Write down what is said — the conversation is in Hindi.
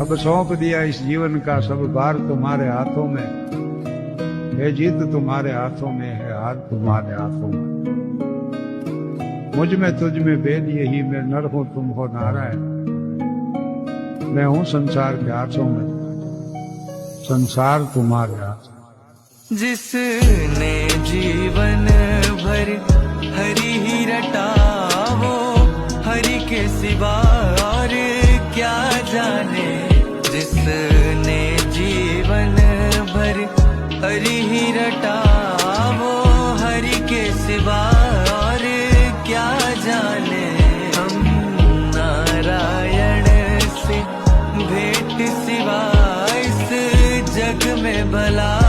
अब सौंप दिया इस जीवन का सब भार तुम्हारे हाथों में है, जीत तुम्हारे हाथों में है, हार तुम्हारे हाथों में। मुझ में तुझ में भेद यही, मैं नर हूं तुम हो नारायण। मैं हूं संसार के हाथों में, संसार तुम्हारे हाथ। जिसने जीवन भर हरि ही रटा, वो हरि के सिवा और क्या जाने। जिसने जीवन भर हरि ही रटा, वो हरि के सिवा और क्या जाने। हम नारायण से भेंट सिवा इस जग में भला